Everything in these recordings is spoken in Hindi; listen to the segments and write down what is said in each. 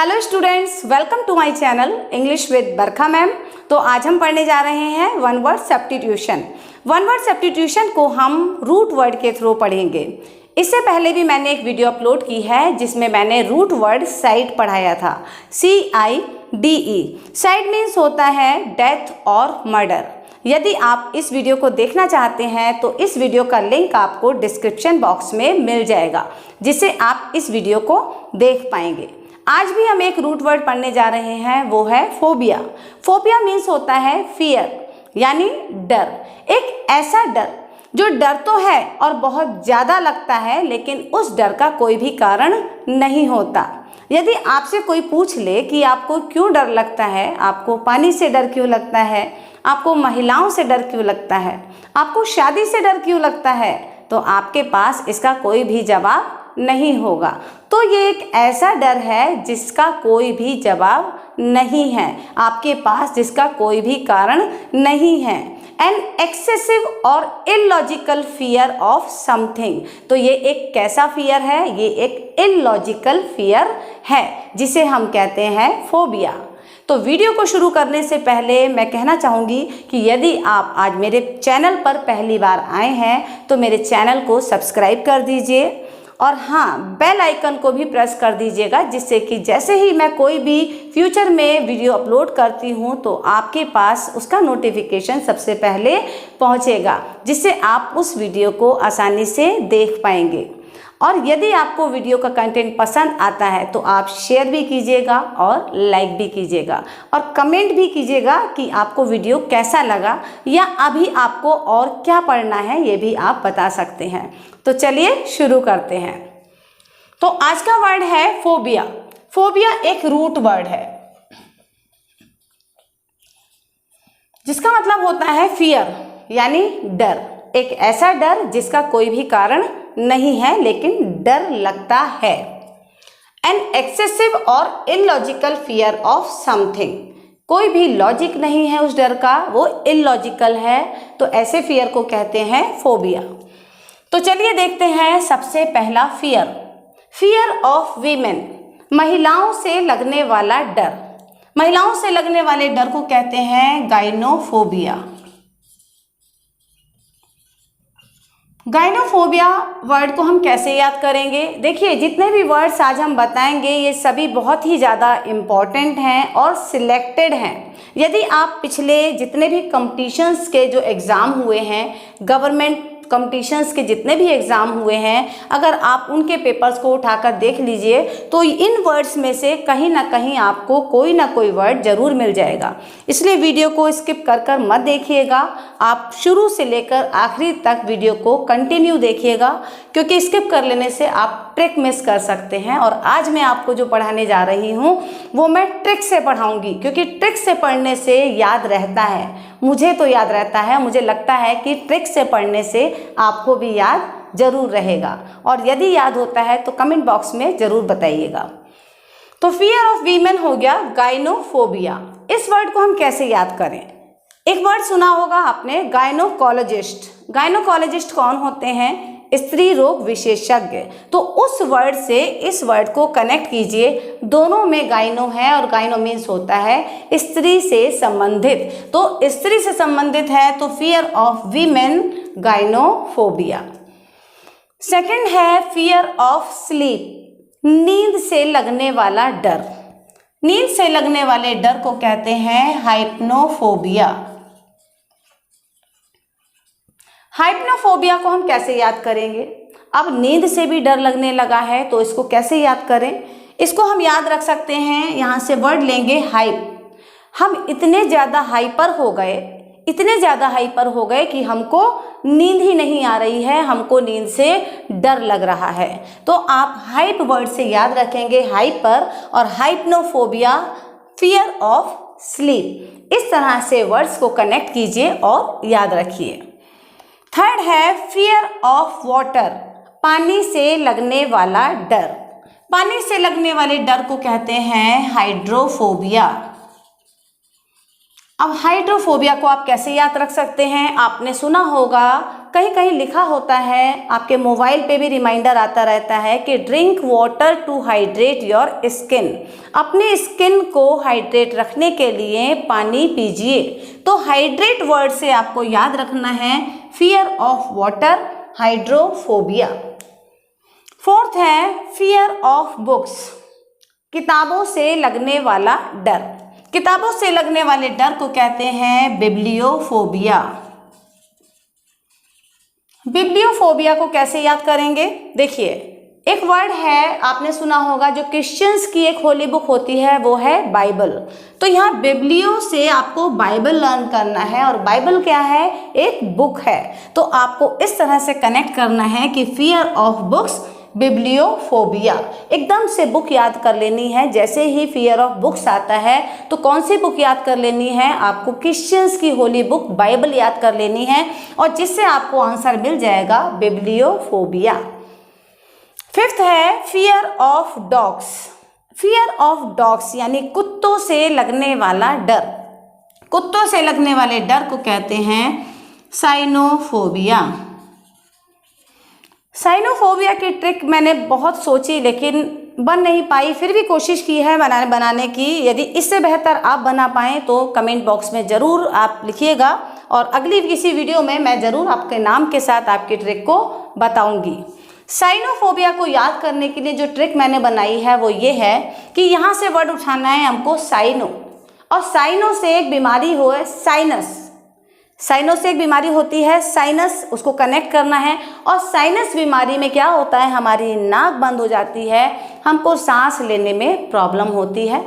Hello students, welcome to my channel English with Barkha ma'am. तो आज हम पढ़ने जा रहे हैं one word substitution. One word substitution को हम रूट वर्ड के थ्रू पढ़ेंगे। इससे पहले भी मैंने एक वीडियो अपलोड की है जिसमें मैंने रूट वर्ड साइड पढ़ाया था, CIDE। साइड मीन्स होता है डेथ और मर्डर। यदि आप इस वीडियो को देखना चाहते हैं तो इस वीडियो का लिंक आपको डिस्क्रिप्शन बॉक्स में मिल जाएगा, जिससे आप इस वीडियो को देख पाएंगे। आज भी हम एक रूट वर्ड पढ़ने जा रहे हैं, वो है फोबिया। फोबिया मीन्स होता है फियर, यानी डर। एक ऐसा डर जो डर तो है और बहुत ज़्यादा लगता है, लेकिन उस डर का कोई भी कारण नहीं होता। यदि आपसे कोई पूछ ले कि आपको क्यों डर लगता है, आपको पानी से डर क्यों लगता है, आपको महिलाओं से डर क्यों लगता है, आपको शादी से डर क्यों लगता है, तो आपके पास इसका कोई भी जवाब नहीं होगा। तो ये एक ऐसा डर है जिसका कोई भी जवाब नहीं है आपके पास, जिसका कोई भी कारण नहीं है। एन एक्सेसिव और इलॉजिकल फियर ऑफ समथिंग। तो ये एक कैसा फियर है? ये एक इलॉजिकल फियर है जिसे हम कहते हैं फोबिया। तो वीडियो को शुरू करने से पहले मैं कहना चाहूँगी कि यदि आप आज मेरे चैनल पर पहली बार आए हैं तो मेरे चैनल को सब्सक्राइब कर दीजिए और हाँ, बेल आइकन को भी प्रेस कर दीजिएगा, जिससे कि जैसे ही मैं कोई भी फ्यूचर में वीडियो अपलोड करती हूँ तो आपके पास उसका नोटिफिकेशन सबसे पहले पहुँचेगा, जिससे आप उस वीडियो को आसानी से देख पाएंगे। और यदि आपको वीडियो का कंटेंट पसंद आता है तो आप शेयर भी कीजिएगा और लाइक भी कीजिएगा और कमेंट भी कीजिएगा कि आपको वीडियो कैसा लगा, या अभी आपको और क्या पढ़ना है ये भी आप बता सकते हैं। तो चलिए शुरू करते हैं। तो आज का वर्ड है फोबिया। फोबिया एक रूट वर्ड है जिसका मतलब होता है फियर, यानी डर। एक ऐसा डर जिसका कोई भी कारण नहीं है लेकिन डर लगता है। एन एक्सेसिव और इलॉजिकल फियर ऑफ समथिंग। कोई भी लॉजिक नहीं है उस डर का, वो इलॉजिकल है, तो ऐसे फियर को कहते हैं फोबिया। तो चलिए देखते हैं सबसे पहला फियर। फियर ऑफ वीमेन, महिलाओं से लगने वाला डर। महिलाओं से लगने वाले डर को कहते हैं गाइनोफोबिया। गाइनोफोबिया वर्ड को हम कैसे याद करेंगे? देखिए, जितने भी वर्ड्स आज हम बताएंगे ये सभी बहुत ही ज़्यादा इम्पॉर्टेंट हैं और सिलेक्टेड हैं। यदि आप पिछले जितने भी कंपटीशंस के जो एग्ज़ाम हुए हैं, गवर्नमेंट कंपटीशंस के जितने भी एग्ज़ाम हुए हैं, अगर आप उनके पेपर्स को उठाकर देख लीजिए तो इन वर्ड्स में से कहीं ना कहीं आपको कोई ना कोई वर्ड ज़रूर मिल जाएगा। इसलिए वीडियो को स्किप कर कर मत देखिएगा, आप शुरू से लेकर आखिरी तक वीडियो को कंटिन्यू देखिएगा, क्योंकि स्किप कर लेने से आप ट्रिक मिस कर सकते हैं। और आज मैं आपको जो पढ़ाने जा रही हूँ वो मैं ट्रिक से पढ़ाऊँगी, क्योंकि ट्रिक से पढ़ने से याद रहता है। मुझे तो याद रहता है, मुझे लगता है कि ट्रिक से पढ़ने से आपको भी याद जरूर रहेगा, और यदि याद होता है तो कमेंट बॉक्स में जरूर बताइएगा। तो फियर ऑफ वीमेन हो गया गाइनोफोबिया। इस वर्ड को हम कैसे याद करें? एक वर्ड सुना होगा आपने, गाइनोकोलॉजिस्ट। गाइनोकोलॉजिस्ट कौन होते हैं? स्त्री रोग विशेषज्ञ। तो उस वर्ड से इस वर्ड को कनेक्ट कीजिए, दोनों में गाइनो है और गाइनो मीन्स होता है स्त्री से संबंधित। तो स्त्री से संबंधित है तो fear of women gynophobia. Second है फियर ऑफ स्लीप, नींद से लगने वाला डर। नींद से लगने वाले डर को कहते हैं हाइप्नोफोबिया। हाइप्नोफोबिया को हम कैसे याद करेंगे? अब नींद से भी डर लगने लगा है तो इसको कैसे याद करें? इसको हम याद रख सकते हैं, यहाँ से वर्ड लेंगे हाइप। हम इतने ज़्यादा हाइपर हो गए, इतने ज़्यादा हाइपर हो गए कि हमको नींद ही नहीं आ रही है, हमको नींद से डर लग रहा है। तो आप हाइप वर्ड से याद रखेंगे हाइपर, और हाइप्नोफोबिया फियर ऑफ स्लीप। इस तरह से वर्ड्स को कनेक्ट कीजिए और याद रखिए। थर्ड है फियर ऑफ वाटर, पानी से लगने वाला डर। पानी से लगने वाले डर को कहते हैं हाइड्रोफोबिया। अब हाइड्रोफोबिया को आप कैसे याद रख सकते हैं? आपने सुना होगा कहीं कहीं लिखा होता है, आपके मोबाइल पे भी रिमाइंडर आता रहता है कि drink water to hydrate your skin. अपनी स्किन को हाइड्रेट रखने के लिए पानी पीजिए। तो हाइड्रेट वर्ड से आपको याद रखना है fear of water, hydrophobia. Fourth है फियर ऑफ बुक्स, किताबों से लगने वाला डर। किताबों से लगने वाले डर को कहते हैं बिब्लियोफोबिया। बिब्लियोफोबिया को कैसे याद करेंगे? देखिए, एक वर्ड है, आपने सुना होगा, जो क्रिश्चियंस की एक होली बुक होती है वो है बाइबल। तो यहाँ बिब्लियो से आपको बाइबल लर्न करना है, और बाइबल क्या है? एक बुक है। तो आपको इस तरह से कनेक्ट करना है कि फियर ऑफ बुक्स, बिब्लियोफोबिया। एकदम से बुक याद कर लेनी है। जैसे ही फियर ऑफ बुक्स आता है तो कौन सी बुक याद कर लेनी है? आपको क्रिश्चियंस की होली बुक बाइबल याद कर लेनी है, और जिससे आपको आंसर मिल जाएगा बिब्लियोफोबिया। फिफ्थ है fear of dogs. Fear of dogs यानी कुत्तों से लगने वाला डर। कुत्तों से लगने वाले डर को कहते हैं साइनोफोबिया। साइनोफोबिया की ट्रिक मैंने बहुत सोची लेकिन बन नहीं पाई, फिर भी कोशिश की है बनाने की। यदि इससे बेहतर आप बना पाएँ तो कमेंट बॉक्स में ज़रूर आप लिखिएगा, और अगली किसी वीडियो में मैं ज़रूर आपके नाम के साथ आपकी ट्रिक को बताऊंगी। साइनोफोबिया को याद करने के लिए जो ट्रिक मैंने बनाई है वो ये है कि यहाँ से वर्ड उठाना है हमको साइनो, और साइनो से एक बीमारी हो है साइनस। साइनो से एक बीमारी होती है साइनस, उसको कनेक्ट करना है। और साइनस बीमारी में क्या होता है? हमारी नाक बंद हो जाती है, हमको सांस लेने में प्रॉब्लम होती है।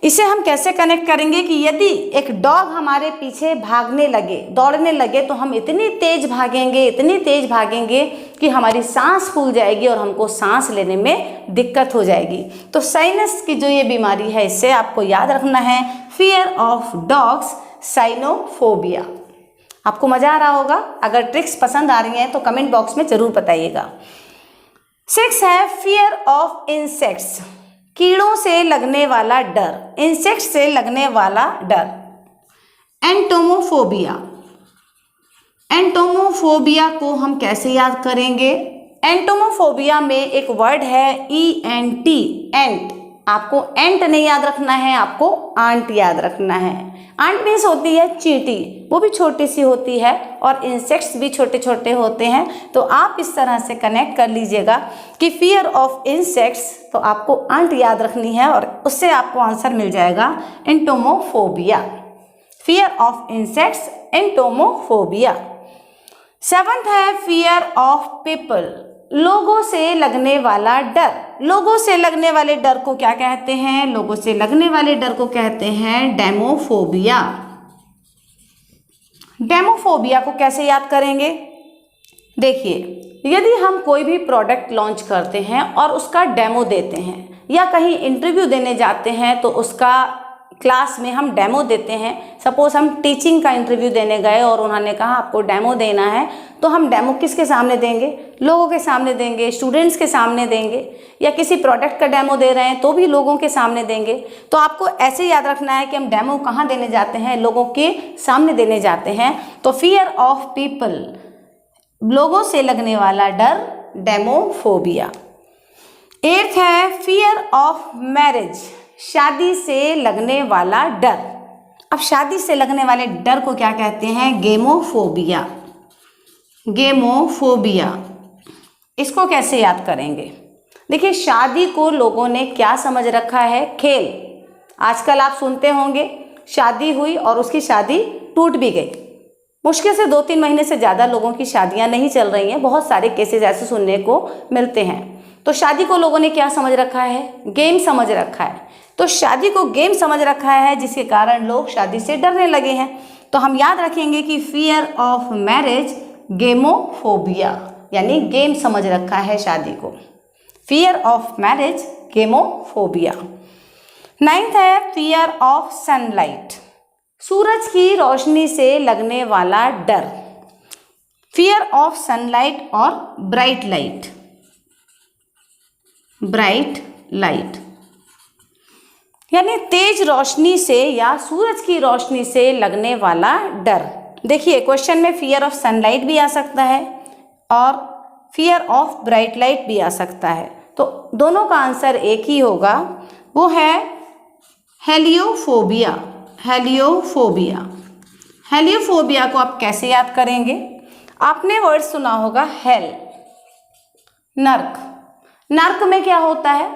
इसे हम कैसे कनेक्ट करेंगे कि यदि एक डॉग हमारे पीछे भागने लगे, दौड़ने लगे, तो हम इतनी तेज भागेंगे कि हमारी सांस फूल जाएगी और हमको सांस लेने में दिक्कत हो जाएगी। तो साइनस की जो ये बीमारी है, इससे आपको याद रखना है फियर ऑफ डॉग्स, साइनोफोबिया। आपको मजा आ रहा होगा। अगर ट्रिक्स पसंद आ रही हैं तो कमेंट बॉक्स में जरूर बताइएगा। 6 है फियर ऑफ इंसेक्ट्स, कीड़ों से लगने वाला डर। इंसेक्ट से लगने वाला डर एंटोमोफोबिया। एंटोमोफोबिया को हम कैसे याद करेंगे? एंटोमोफोबिया में एक वर्ड है ENT, एंट। आपको एंट नहीं याद रखना है, आपको आंट याद रखना है। आंट मीन्स होती है चींटी, वो भी छोटी सी होती है, और इंसेक्ट्स भी छोटे छोटे होते हैं। तो आप इस तरह से कनेक्ट कर लीजिएगा कि फियर ऑफ इंसेक्ट्स, तो आपको आंट याद रखनी है, और उससे आपको आंसर मिल जाएगा entomophobia. Fear of insects, entomophobia. 7th है फियर ऑफ पीपल, लोगों से लगने वाला डर। लोगों से लगने वाले डर को क्या कहते हैं? लोगों से लगने वाले डर को कहते हैं डेमोफोबिया। डेमोफोबिया को कैसे याद करेंगे? देखिए, यदि हम कोई भी प्रोडक्ट लॉन्च करते हैं और उसका डेमो देते हैं, या कहीं इंटरव्यू देने जाते हैं तो उसका क्लास में हम डेमो देते हैं। सपोज हम टीचिंग का इंटरव्यू देने गए और उन्होंने कहा आपको डेमो देना है, तो हम डेमो किसके सामने देंगे? लोगों के सामने देंगे, स्टूडेंट्स के सामने देंगे, या किसी प्रोडक्ट का डेमो दे रहे हैं तो भी लोगों के सामने देंगे। तो आपको ऐसे याद रखना है कि हम डेमो कहाँ देने जाते हैं? लोगों के सामने देने जाते हैं। तो फियर ऑफ पीपल, लोगों से लगने वाला डर, डेमोफोबिया। 8th है फियर ऑफ मैरिज, शादी से लगने वाला डर। अब शादी से लगने वाले डर को क्या कहते हैं? गेमोफोबिया। गेमोफोबिया, इसको कैसे याद करेंगे? देखिए, शादी को लोगों ने क्या समझ रखा है? खेल। आजकल आप सुनते होंगे शादी हुई और उसकी शादी टूट भी गई। मुश्किल से 2-3 महीने से ज़्यादा लोगों की शादियां नहीं चल रही हैं। बहुत सारे केसेस ऐसे सुनने को मिलते हैं। तो शादी को लोगों ने क्या समझ रखा है? गेम समझ रखा है। तो शादी को गेम समझ रखा है, जिसके कारण लोग शादी से डरने लगे हैं। तो हम याद रखेंगे कि फियर ऑफ मैरिज, गेमोफोबिया, यानी गेम समझ रखा है शादी को। Fear of marriage, gamophobia. 9th है फियर ऑफ सनलाइट, सूरज की रोशनी से लगने वाला डर। फियर ऑफ सनलाइट और ब्राइट लाइट। ब्राइट लाइट यानी तेज रोशनी से या सूरज की रोशनी से लगने वाला डर। देखिए क्वेश्चन में फियर ऑफ सनलाइट भी आ सकता है और फियर ऑफ ब्राइट लाइट भी आ सकता है, तो दोनों का आंसर एक ही होगा, वो है हेलियोफोबिया। हेलियोफोबिया। हेलियोफोबिया को आप कैसे याद करेंगे? आपने वर्ड सुना होगा हेल, नर्क। नर्क में क्या होता है?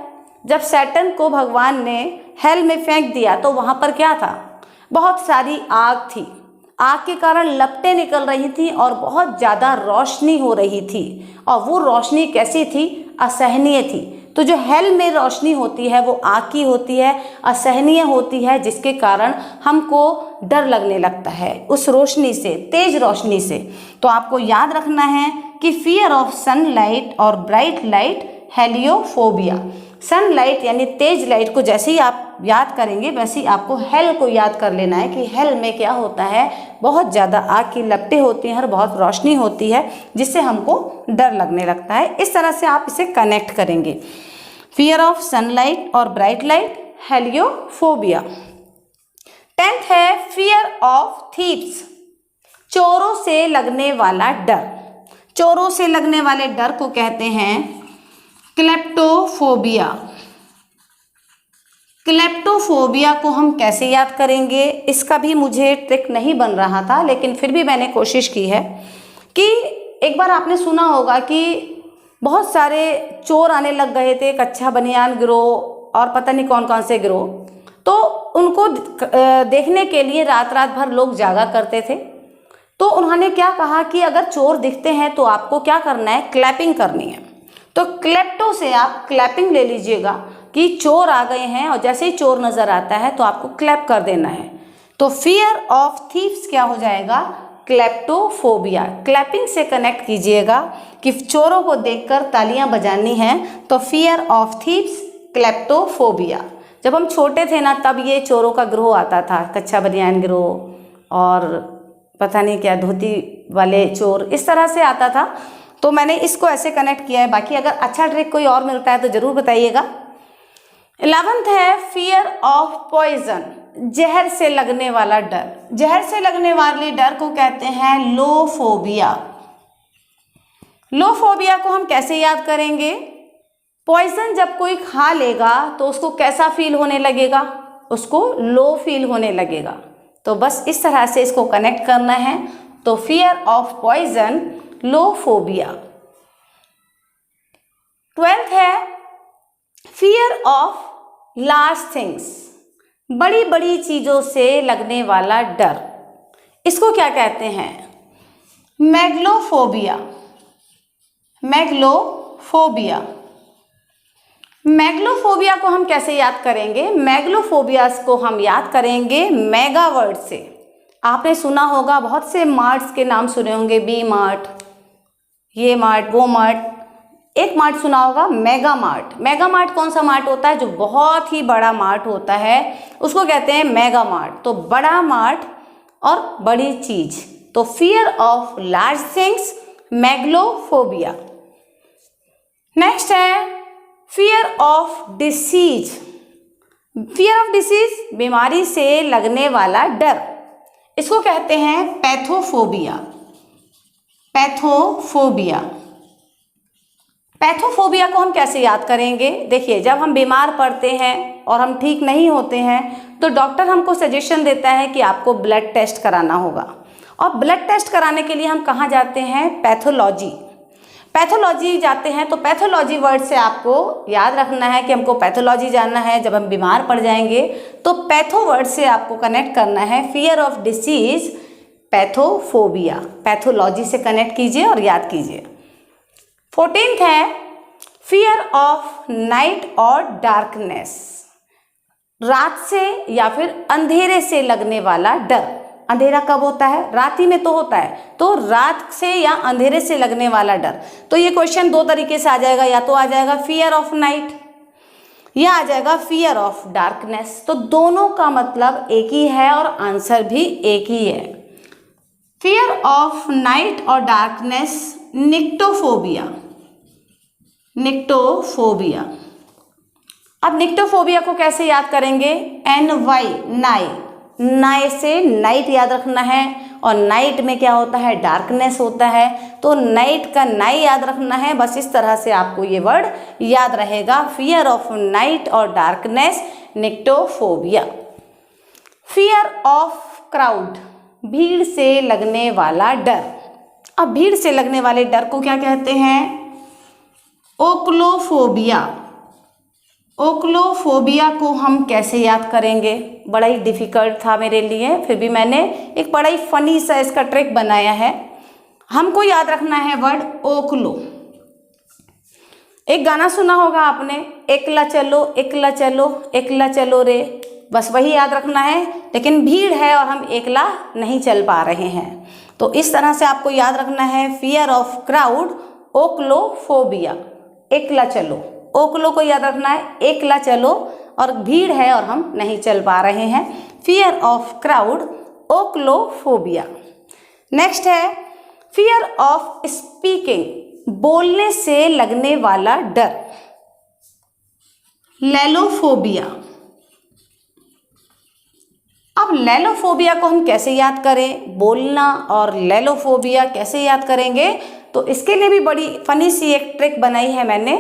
जब सैटर्न को भगवान ने हेल में फेंक दिया तो वहाँ पर क्या था? बहुत सारी आग थी। आग के कारण लपटें निकल रही थी और बहुत ज़्यादा रोशनी हो रही थी, और वो रोशनी कैसी थी? असहनीय थी। तो जो हेल में रोशनी होती है वो आग की होती है, असहनीय होती है, जिसके कारण हमको डर लगने लगता है उस रोशनी से, तेज रोशनी से। तो आपको याद रखना है कि फियर ऑफ सनलाइट और ब्राइट लाइट, हेलियोफोबिया। सनलाइट यानी तेज लाइट को जैसे ही आप याद करेंगे वैसे ही आपको हेल को याद कर लेना है कि हेल में क्या होता है? बहुत ज़्यादा आग की लपटें होती हैं और बहुत रोशनी होती है, जिससे हमको डर लगने लगता है। इस तरह से आप इसे कनेक्ट करेंगे, फियर ऑफ सनलाइट और ब्राइट लाइट, हेलियोफोबिया। 10th है फियर ऑफ थीव्स, चोरों से लगने वाला डर। चोरों से लगने वाले डर को कहते हैं क्लेप्टोफोबिया। क्लेप्टोफोबिया को हम कैसे याद करेंगे? इसका भी मुझे ट्रिक नहीं बन रहा था, लेकिन फिर भी मैंने कोशिश की है कि एक बार आपने सुना होगा कि बहुत सारे चोर आने लग गए थे, कच्चा बनियान गिरोह और पता नहीं कौन कौन से गिरोह, तो उनको देखने के लिए रात रात भर लोग जागा करते थे। तो उन्होंने क्या कहा कि अगर चोर दिखते हैं तो आपको क्या करना है? क्लैपिंग करनी है। तो क्लेप्टो से आप क्लैपिंग ले लीजिएगा कि चोर आ गए हैं, और जैसे ही चोर नज़र आता है तो आपको क्लैप कर देना है। तो फियर ऑफ थीव्स क्या हो जाएगा? क्लेप्टोफोबिया। क्लैपिंग से कनेक्ट कीजिएगा कि चोरों को देखकर तालियां बजानी हैं, तो फियर ऑफ थीव्स, क्लेप्टोफोबिया। जब हम छोटे थे ना तब ये चोरों का गिरोह आता था, कच्चा बनियान गिरोह और पता नहीं क्या धोती वाले चोर, इस तरह से आता था। तो मैंने इसको ऐसे कनेक्ट किया है। बाकी अगर अच्छा ट्रिक कोई और मिलता है तो ज़रूर बताइएगा। 11th है फियर ऑफ पॉइजन, जहर से लगने वाला डर। जहर से लगने वाले डर को कहते हैं लोफोबिया। लोफोबिया को हम कैसे याद करेंगे? पॉइजन जब कोई खा लेगा तो उसको कैसा फील होने लगेगा? उसको लो फील होने लगेगा। तो बस इस तरह से इसको कनेक्ट करना है। तो फियर ऑफ पॉइजन, लोफोबिया। 12th है फियर ऑफ लार्ज थिंग्स, बड़ी बड़ी चीज़ों से लगने वाला डर। इसको क्या कहते हैं? मैग्लोफोबिया। मैग्लोफोबिया। मैग्लोफोबिया को हम कैसे याद करेंगे? मैग्लोफोबिया को हम याद करेंगे मेगा वर्ड से। आपने सुना होगा, बहुत से मार्ट्स के नाम सुने होंगे, बी मार्ट, ये मार्ट, वो मार्ट। एक मार्ट सुना होगा, मेगा मार्ट। मेगा मार्ट कौन सा मार्ट होता है? जो बहुत ही बड़ा मार्ट होता है उसको कहते हैं मेगा मार्ट। तो बड़ा मार्ट और बड़ी चीज, तो fear of large things, megalophobia. Next है fear of disease. Fear of disease, बीमारी से लगने वाला डर। इसको कहते हैं पैथोफोबिया। पैथोफोबिया। पैथोफोबिया को हम कैसे याद करेंगे? देखिए, जब हम बीमार पड़ते हैं और हम ठीक नहीं होते हैं तो डॉक्टर हमको सजेशन देता है कि आपको ब्लड टेस्ट कराना होगा। और ब्लड टेस्ट कराने के लिए हम कहाँ जाते हैं? पैथोलॉजी। पैथोलॉजी जाते हैं। तो पैथोलॉजी वर्ड से आपको याद रखना है कि हमको पैथोलॉजी जानना है। जब हम बीमार पड़ जाएंगे तो पैथो वर्ड से आपको कनेक्ट करना है। Fear of disease, pathophobia. Pathology से कनेक्ट कीजिए और याद कीजिए। 14th है फियर ऑफ नाइट और डार्कनेस, रात से या फिर अंधेरे से लगने वाला डर। अंधेरा कब होता है? रात ही में तो होता है। तो रात से या अंधेरे से लगने वाला डर। तो ये क्वेश्चन दो तरीके से आ जाएगा, या तो आ जाएगा फियर ऑफ नाइट या आ जाएगा फियर ऑफ डार्कनेस। तो दोनों का मतलब एक ही है और आंसर भी एक ही है। फियर ऑफ नाइट और डार्कनेस, निक्टोफोबिया। निक्टोफोबिया। अब निक्टोफोबिया को कैसे याद करेंगे? NY, नाई। नाइ से नाइट याद रखना है, और नाइट में क्या होता है, डार्कनेस होता है, तो नाइट का नाई याद रखना है। बस इस तरह से आपको ये वर्ड याद रहेगा, फियर ऑफ नाइट और darkness, nyctophobia. Fear of crowd, भीड़ से लगने वाला डर। अब भीड़ से लगने वाले डर को क्या कहते हैं, ओक्लोफोबिया। ओक्लोफोबिया को हम कैसे याद करेंगे, बड़ा ही डिफ़िकल्ट था मेरे लिए, फिर भी मैंने एक बड़ा ही फनी सा इसका ट्रिक बनाया है। हमको याद रखना है वर्ड ओक्लो। एक गाना सुना होगा आपने, एकला चलो एकला चलो एकला चलो रे, बस वही याद रखना है, लेकिन भीड़ है और हम एकला नहीं चल पा रहे हैं, तो इस तरह से आपको याद रखना है, फियर ऑफ क्राउड, ओक्लोफोबिया, एकला चलो। ओक्लो को याद रखना है, एकला चलो, और भीड़ है और हम नहीं चल पा रहे हैं, फियर ऑफ क्राउड, ओक्लोफोबिया। नेक्स्ट है फियर ऑफ स्पीकिंग, बोलने से लगने वाला डर, लेलोफोबिया। अब लेलोफोबिया को हम कैसे याद करें, बोलना और लेलोफोबिया कैसे याद करेंगे, तो इसके लिए भी बड़ी फनी सी एक ट्रिक बनाई है मैंने,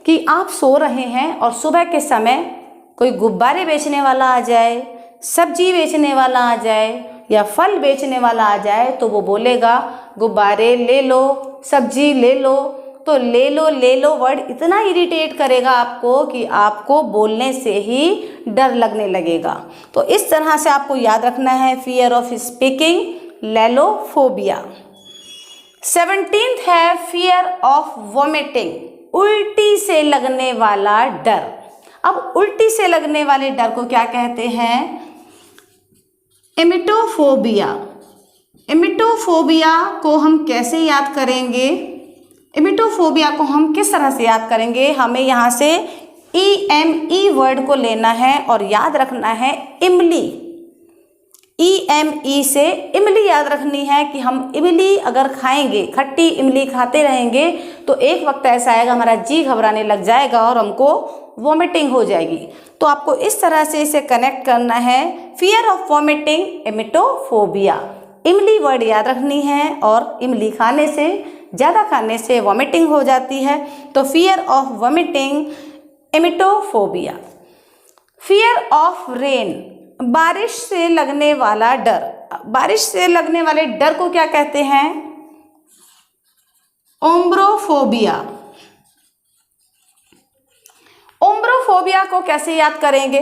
कि आप सो रहे हैं और सुबह के समय कोई गुब्बारे बेचने वाला आ जाए, सब्जी बेचने वाला आ जाए या फल बेचने वाला आ जाए, तो वो बोलेगा गुब्बारे ले लो, सब्जी ले लो, तो ले लो वर्ड इतना इरिटेट करेगा आपको कि आपको बोलने से ही डर लगने लगेगा। तो इस तरह से आपको याद रखना है, फियर ऑफ स्पीकिंग, लेलोफोबिया। 17th है फियर ऑफ वॉमिटिंग, उल्टी से लगने वाला डर। अब उल्टी से लगने वाले डर को क्या कहते हैं, एमिटोफोबिया। एमिटोफोबिया को हम कैसे याद करेंगे, एमिटोफोबिया को हम किस तरह से याद करेंगे, हमें यहाँ से EME वर्ड को लेना है और याद रखना है इमली। EME से इमली याद रखनी है कि हम इमली अगर खाएंगे, खट्टी इमली खाते रहेंगे, तो एक वक्त ऐसा आएगा हमारा जी घबराने लग जाएगा और हमको वॉमिटिंग हो जाएगी। तो आपको इस तरह से इसे कनेक्ट करना है, फियर ऑफ वॉमिटिंग, एमिटोफोबिया। इमली वर्ड याद रखनी है, और इमली खाने से, ज़्यादा खाने से वॉमिटिंग हो जाती है, तो fear of vomiting, emetophobia. Fear of rain, बारिश से लगने वाला डर। बारिश से लगने वाले डर को क्या कहते हैं, ओम्ब्रोफोबिया। ओम्ब्रोफोबिया को कैसे याद करेंगे,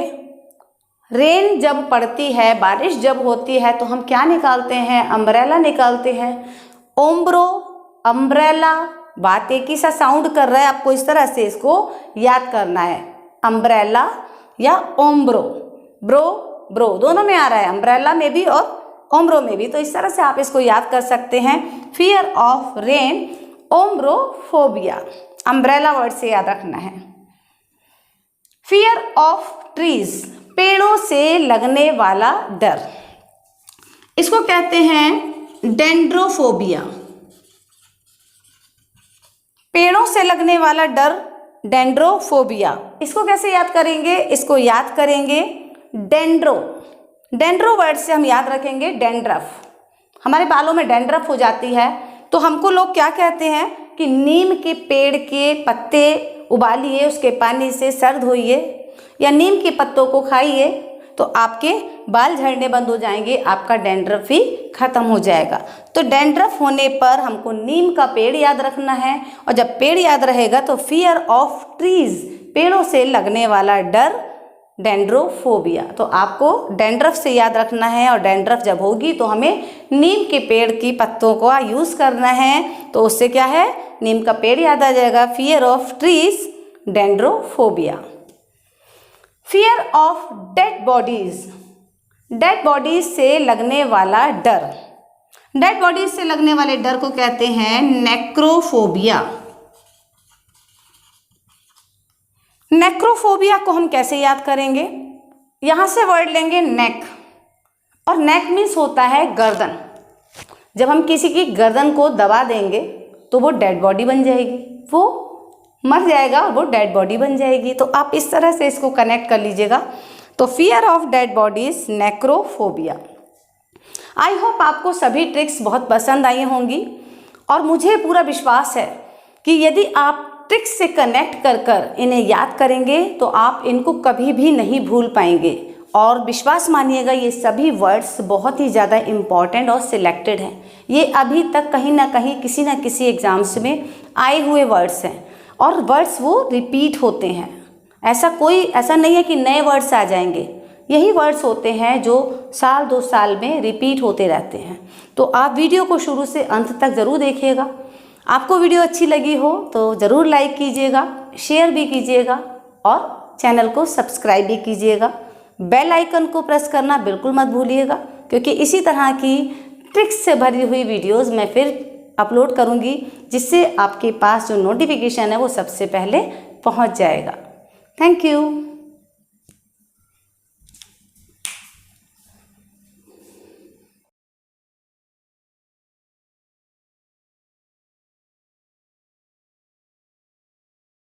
रेन जब पड़ती है, बारिश जब होती है, तो हम क्या निकालते हैं, अम्ब्रेला निकालते हैं। ओम्ब्रो, अम्ब्रेला, बात एक ही सा साउंड कर रहा है, आपको इस तरह से इसको याद करना है, अम्ब्रेला या ओम्ब्रो। ब्रो ब्रो दोनों में आ रहा है, अम्ब्रेला में भी और ओम्ब्रो में भी, तो इस तरह से आप इसको याद कर सकते हैं, fear of rain, ombrophobia. Umbrella word से याद रखना है। फियर ऑफ ट्रीज, पेड़ों से लगने वाला डर, इसको कहते हैं डेंड्रोफोबिया। पेड़ों से लगने वाला डर, डेंड्रोफोबिया। इसको कैसे याद करेंगे, इसको याद करेंगे डेंड्रो। डेंड्रो वर्ड से हम याद रखेंगे डैंड्रफ। हमारे बालों में डैंड्रफ हो जाती है, तो हमको लोग क्या कहते हैं कि नीम के पेड़ के पत्ते उबालिए, उसके पानी से सर धोइए, या नीम के पत्तों को खाइए, तो आपके बाल झड़ने बंद हो जाएंगे, आपका डैंड्रफ भी खत्म हो जाएगा। तो डैंड्रफ होने पर हमको नीम का पेड़ याद रखना है, और जब पेड़ याद रहेगा तो फियर ऑफ ट्रीज, पेड़ों से लगने वाला डर, डेंड्रोफोबिया। तो आपको डैंड्रफ से याद रखना है, और डैंड्रफ जब होगी तो हमें नीम के पेड़ की पत्तों को यूज़ करना है, तो उससे क्या है, नीम का पेड़ याद आ जाएगा, fear of trees, dendrophobia. Fear of dead bodies, dead bodies से लगने वाला डर। डेड बॉडीज से लगने वाले डर को कहते हैं नेक्रोफोबिया। नेक्रोफोबिया को हम कैसे याद करेंगे, यहाँ से वर्ड लेंगे नेक, और नेक मीन्स होता है गर्दन। जब हम किसी की गर्दन को दबा देंगे तो वो डेड बॉडी बन जाएगी, वो मर जाएगा और वो डेड बॉडी बन जाएगी। तो आप इस तरह से इसको कनेक्ट कर लीजिएगा। तो fear of dead bodies, necrophobia. I hope आपको सभी ट्रिक्स बहुत पसंद आई होंगी और मुझे पूरा विश्वास है कि यदि आप ट्रिक्स से कनेक्ट कर इन्हें याद करेंगे तो आप इनको कभी भी नहीं भूल पाएंगे। और विश्वास मानिएगा, ये सभी वर्ड्स बहुत ही ज़्यादा इम्पॉर्टेंट और सिलेक्टेड हैं। ये अभी तक कहीं ना कहीं किसी न किसी एग्ज़ाम्स में आए हुए वर्ड्स हैं और वर्ड्स वो रिपीट होते हैं। ऐसा नहीं है कि नए वर्ड्स आ जाएंगे, यही वर्ड्स होते हैं जो साल 2 साल में रिपीट होते रहते हैं। तो आप वीडियो को शुरू से अंत तक ज़रूर देखिएगा। आपको वीडियो अच्छी लगी हो तो ज़रूर लाइक कीजिएगा, शेयर भी कीजिएगा और चैनल को सब्सक्राइब भी कीजिएगा। बेल आइकन को प्रेस करना बिल्कुल मत भूलिएगा, क्योंकि इसी तरह की ट्रिक्स से भरी हुई वीडियोस मैं फिर अपलोड करूंगी, जिससे आपके पास जो नोटिफिकेशन है वो सबसे पहले पहुंच जाएगा। Thank you.